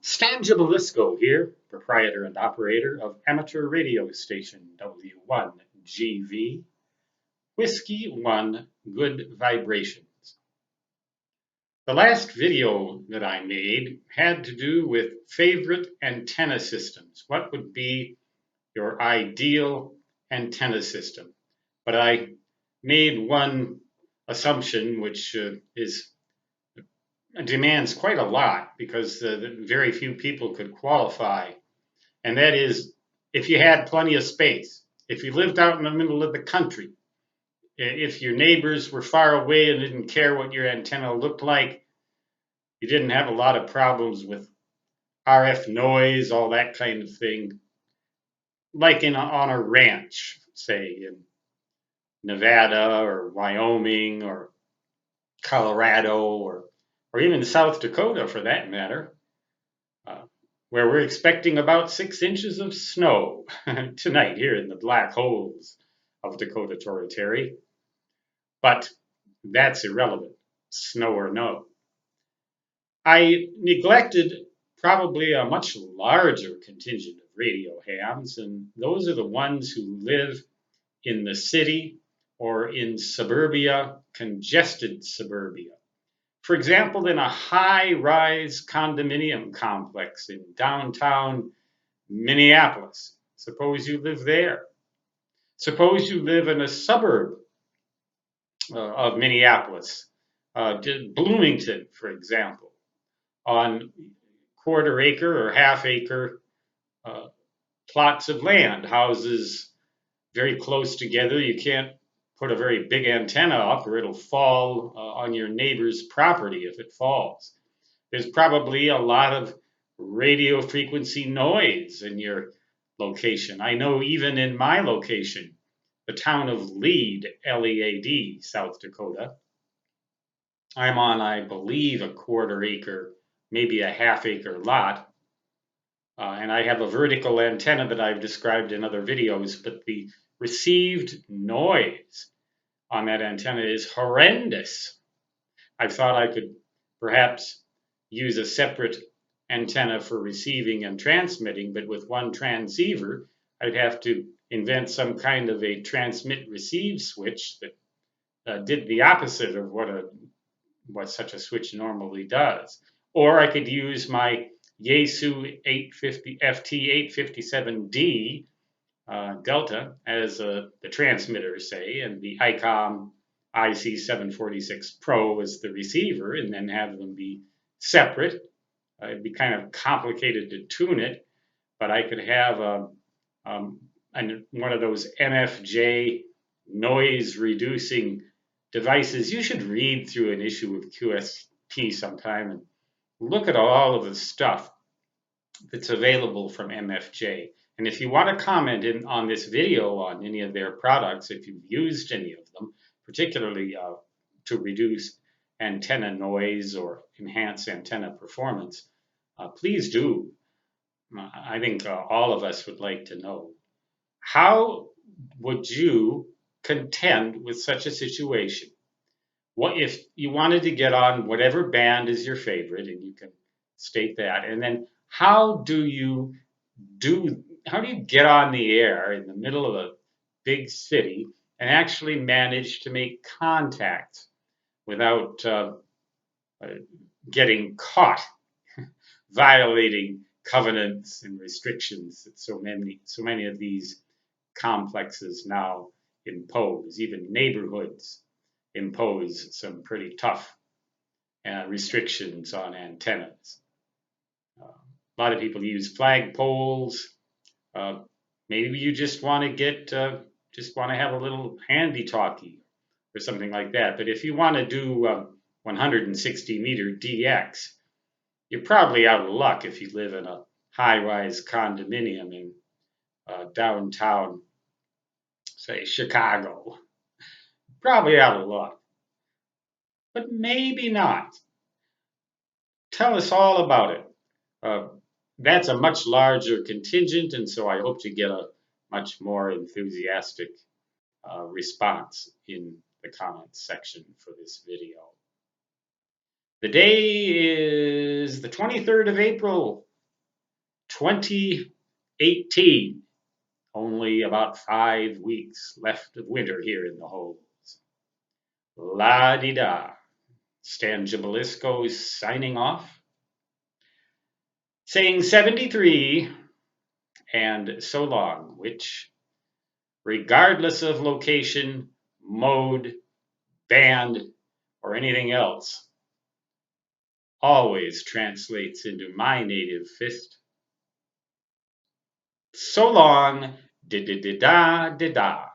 Stan Gibilisco here, proprietor and operator of amateur radio station W1GV, Whiskey 1 Good Vibrations. The last video that I made had to do with favorite antenna systems. What would be your ideal antenna system? But I made one assumption which demands quite a lot because very few people could qualify. And that is if you had plenty of space, if you lived out in the middle of the country, if your neighbors were far away and didn't care what your antenna looked like, you didn't have a lot of problems with RF noise, all that kind of thing, like on a ranch, say in Nevada or Wyoming or Colorado or even South Dakota for that matter, where we're expecting about 6 inches of snow tonight here in the black holes of Dakota Territory. But that's irrelevant, snow or no. I neglected probably a much larger contingent of radio hams, and those are the ones who live in the city or in suburbia, congested suburbia. For example, in a high-rise condominium complex in downtown Minneapolis. Suppose you live there. Suppose you live in a suburb of Minneapolis, Bloomington, for example, on quarter acre or half acre plots of land, houses very close together. You can't put a very big antenna up or it'll fall on your neighbor's property if it falls. There's probably a lot of radio frequency noise in your location. I know even in my location, the town of Lead, L-E-A-D, South Dakota, I'm on, I believe, a quarter acre, maybe a half acre lot. And I have a vertical antenna that I've described in other videos, but the received noise on that antenna is horrendous. I thought I could perhaps use a separate antenna for receiving and transmitting, but with one transceiver, I'd have to invent some kind of a transmit-receive switch that did the opposite of what such a switch normally does. Or I could use my Yaesu 850 FT857D Delta as the transmitter, say, and the ICOM IC746 Pro as the receiver, and then have them be separate. It'd be kind of complicated to tune it, but I could have one of those MFJ noise reducing devices. You should read through an issue of QST sometime and look at all of the stuff that's available from MFJ. And if you want to comment on this video on any of their products, if you've used any of them, particularly to reduce antenna noise or enhance antenna performance, please do. I think all of us would like to know. How would you contend with such a situation? What if you wanted to get on whatever band is your favorite, and you can state that, and then how do you get on the air in the middle of a big city and actually manage to make contact without getting caught violating covenants and restrictions that so many of these complexes now impose? Even neighborhoods impose some pretty tough restrictions on antennas. A lot of people use flagpoles. Maybe you just want to have a little handy talkie or something like that. But if you want to do 160 meter DX, you're probably out of luck if you live in a high-rise condominium in downtown, say, Chicago. Probably out of luck. But maybe not. Tell us all about it. That's a much larger contingent, and so I hope to get a much more enthusiastic response in the comments section for this video. The day is the 23rd of April, 2018. Only about 5 weeks left of winter here in the Holes. La-di-da. Stan Gibilisco is signing off, saying 73 and so long, which, regardless of location, mode, band, or anything else, always translates into my native fist. So long, da-da-da-da-da-da.